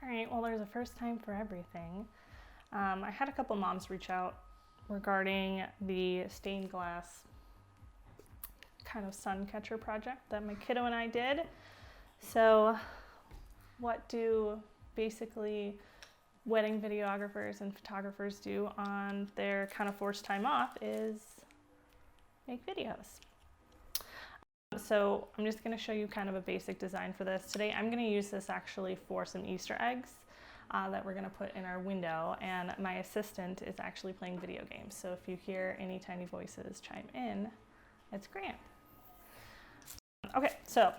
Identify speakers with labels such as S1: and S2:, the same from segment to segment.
S1: right, well, there's a first time for everything. I had a couple moms reach out regarding the stained glass kind of sun catcher project that my kiddo and I did. So what do basically wedding videographers and photographers do on their kind of forced time off is make videos. So I'm just going to show you kind of a basic design for this. Today I'm going to use this actually for some Easter eggs that we're going to put in our window, and my assistant is actually playing video games. So if you hear any tiny voices chime in, it's Grant. Okay, so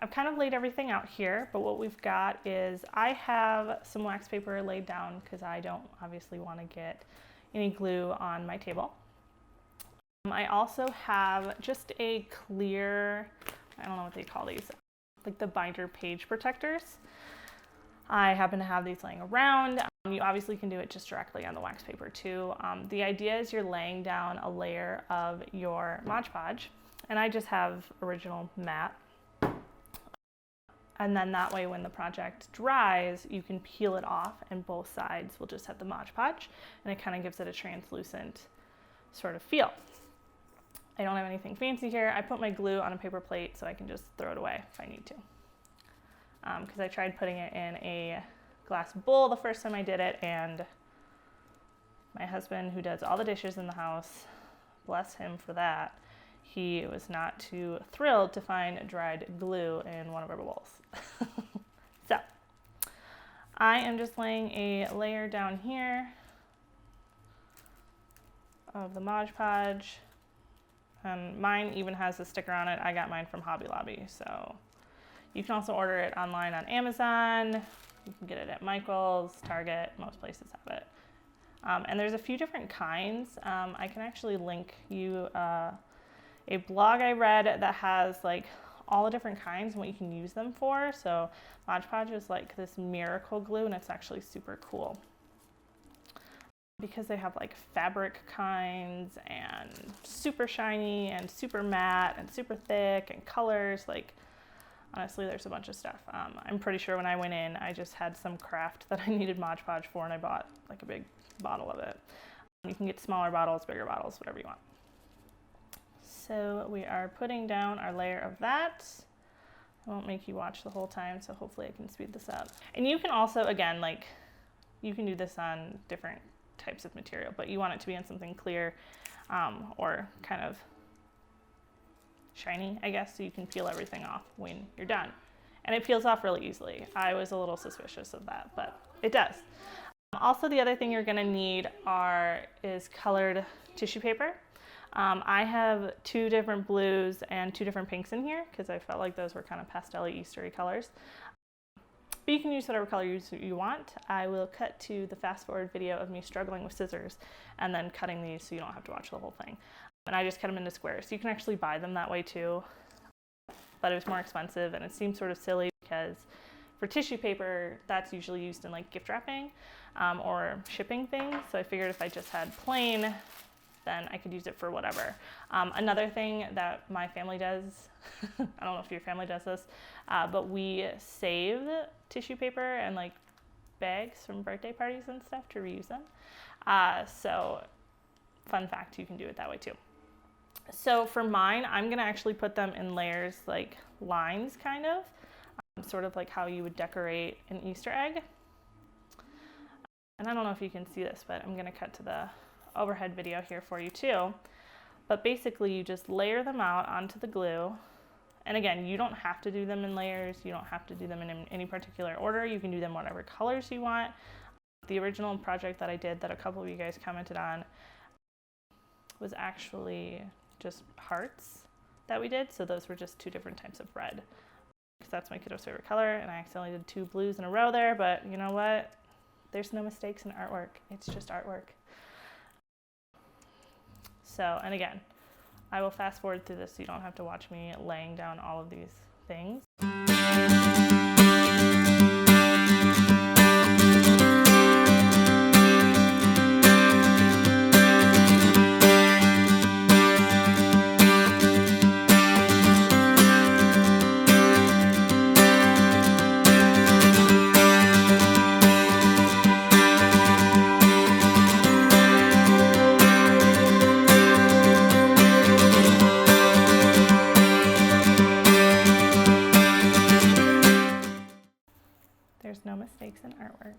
S1: I've kind of laid everything out here, but what we've got is I have some wax paper laid down because I don't obviously want to get any glue on my table. I also have just a clear, I don't know what they call these, like the binder page protectors. I happen to have these laying around. You obviously can do it just directly on the wax paper too. The idea is you're laying down a layer of your Mod Podge, and I just have original matte. And then that way when the project dries, you can peel it off and both sides will just have the Mod Podge, and it kind of gives it a translucent sort of feel. I don't have anything fancy here. I put my glue on a paper plate so I can just throw it away if I need to. Because I tried putting it in a glass bowl the first time I did it, and my husband, who does all the dishes in the house, bless him for that, he was not too thrilled to find dried glue in one of our bowls. So I am just laying a layer down here of the Mod Podge. Mine even has a sticker on it. I got mine from Hobby Lobby, so you can also order it online on Amazon. You can get it at Michael's, Target, most places have it. And there's a few different kinds. I can actually link you a blog I read that has like all the different kinds and what you can use them for. So Mod Podge is like this miracle glue, and it's actually super cool because they have like fabric kinds and super shiny and super matte and super thick and colors. Like honestly, there's a bunch of stuff. I'm pretty sure when I went in, I just had some craft that I needed Mod Podge for, and I bought like a big bottle of it. You can get smaller bottles, bigger bottles, whatever you want. So we are putting down our layer of that. I won't make you watch the whole time, so hopefully I can speed this up. And you can also, again, like you can do this on different types of material, but you want it to be on something clear or kind of shiny, I guess, so you can peel everything off when you're done. And it peels off really easily. I was a little suspicious of that, but it does. Also, the other thing you're gonna need is colored tissue paper. I have two different blues and two different pinks in here because I felt like those were kind of pastel-y, Easter-y colors. But you can use whatever color you want. I will cut to the fast forward video of me struggling with scissors and then cutting these so you don't have to watch the whole thing. And I just cut them into squares. So you can actually buy them that way too, but it was more expensive and it seemed sort of silly because for tissue paper, that's usually used in like gift wrapping or shipping things. So I figured if I just had plain, then I could use it for whatever. Another thing that my family does, I don't know if your family does this, but we save tissue paper and like bags from birthday parties and stuff to reuse them. So fun fact, you can do it that way too. So for mine, I'm gonna actually put them in layers, like lines kind of, sort of like how you would decorate an Easter egg. And I don't know if you can see this, but I'm gonna cut to the overhead video here for you too. But basically you just layer them out onto the glue. And again, you don't have to do them in layers. You don't have to do them in any particular order. You can do them whatever colors you want. The original project that I did that a couple of you guys commented on was actually just hearts that we did. So those were just two different types of red because that's my kiddo's favorite color. And I accidentally did two blues in a row there, but you know what? There's no mistakes in artwork. It's just artwork. So, and again, I will fast forward through this so you don't have to watch me laying down all of these things. There's no mistakes in artwork.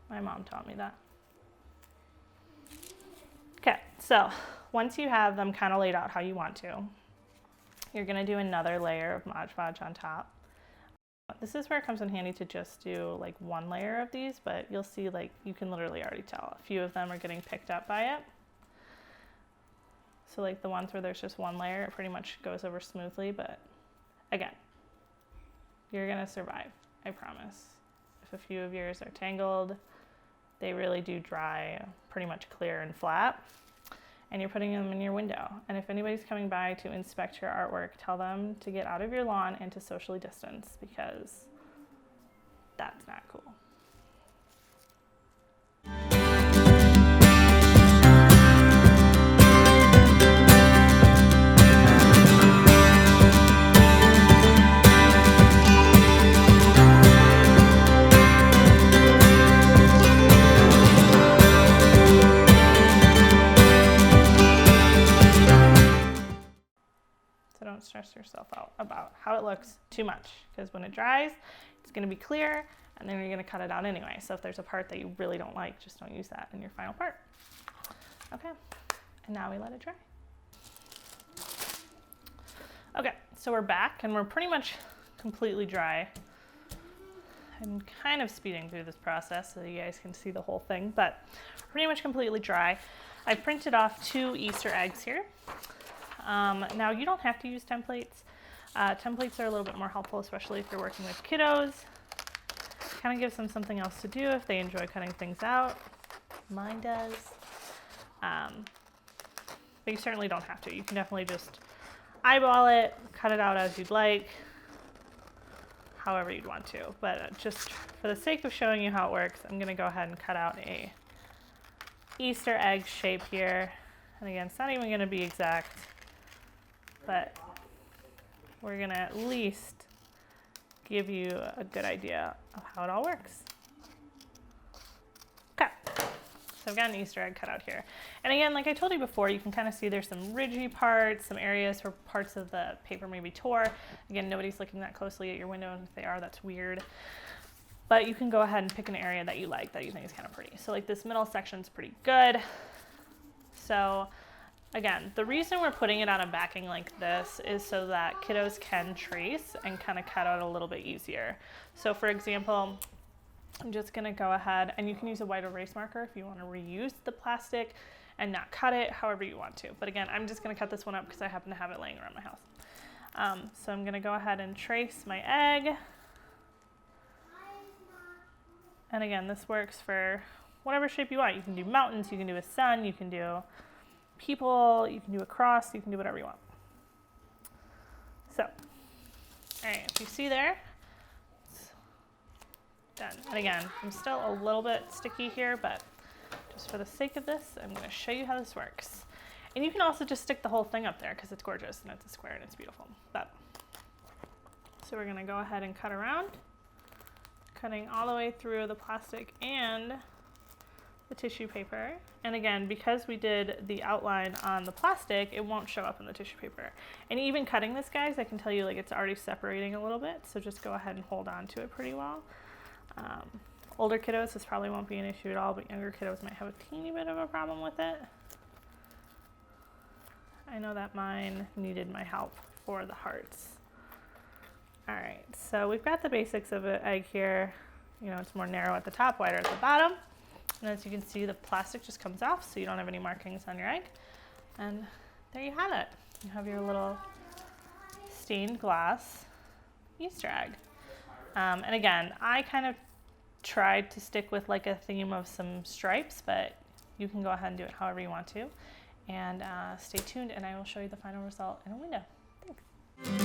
S1: My mom taught me that. Okay, so once you have them kind of laid out how you want to, you're gonna do another layer of Mod Podge on top. This is where it comes in handy to just do like one layer of these, but you'll see like you can literally already tell. A few of them are getting picked up by it. So like the ones where there's just one layer, it pretty much goes over smoothly, but again, you're gonna survive, I promise. If a few of yours are tangled, they really do dry pretty much clear and flat, and you're putting them in your window. And if anybody's coming by to inspect your artwork, tell them to get out of your lawn and to socially distance, because that's not cool. Don't stress yourself out about how it looks too much, because when it dries, it's going to be clear, and then you're going to cut it out anyway. So if there's a part that you really don't like, just don't use that in your final part. Okay, and now we let it dry. Okay, so we're back, and we're pretty much completely dry. I'm kind of speeding through this process so you guys can see the whole thing, but pretty much completely dry. I've printed off 2 Easter eggs here. Now you don't have to use templates. Templates are a little bit more helpful, especially if you're working with kiddos. Kind of gives them something else to do if they enjoy cutting things out. Mine does. But you certainly don't have to. You can definitely just eyeball it, cut it out as you'd like, however you'd want to. But just for the sake of showing you how it works, I'm going to go ahead and cut out a Easter egg shape here. And again, it's not even going to be exact, but we're gonna at least give you a good idea of how it all works. Okay, so I've got an Easter egg cut out here. And again, like I told you before, you can kind of see there's some ridgy parts, some areas where parts of the paper maybe tore. Again, nobody's looking that closely at your window, and if they are, that's weird. But you can go ahead and pick an area that you like, that you think is kind of pretty. So like this middle section's pretty good. So again, the reason we're putting it on a backing like this is so that kiddos can trace and kind of cut out a little bit easier. So for example, I'm just gonna go ahead, and you can use a white erase marker if you want to reuse the plastic and not cut it, however you want to. But again, I'm just gonna cut this one up because I happen to have it laying around my house. So I'm gonna go ahead and trace my egg. And again, this works for whatever shape you want. You can do mountains, you can do a sun, you can do people, you can do a cross, you can do whatever you want. So, all right, if you see there, it's done. And again, I'm still a little bit sticky here, but just for the sake of this, I'm gonna show you how this works. And you can also just stick the whole thing up there because it's gorgeous and it's a square and it's beautiful. But, so we're gonna go ahead and cut around, cutting all the way through the plastic and the tissue paper. And again, because we did the outline on the plastic, it won't show up in the tissue paper. And even cutting this, guys, I can tell you like it's already separating a little bit, so just go ahead and hold on to it pretty well. Older kiddos, this probably won't be an issue at all, but younger kiddos might have a teeny bit of a problem with it. I know that mine needed my help for the hearts. All right, so we've got the basics of an egg here. You know, it's more narrow at the top, wider at the bottom. And as you can see, the plastic just comes off, so you don't have any markings on your egg. And there you have it. You have your little stained glass Easter egg. And again, I kind of tried to stick with like a theme of some stripes, but you can go ahead and do it however you want to. And stay tuned, and I will show you the final result in a window. Thanks.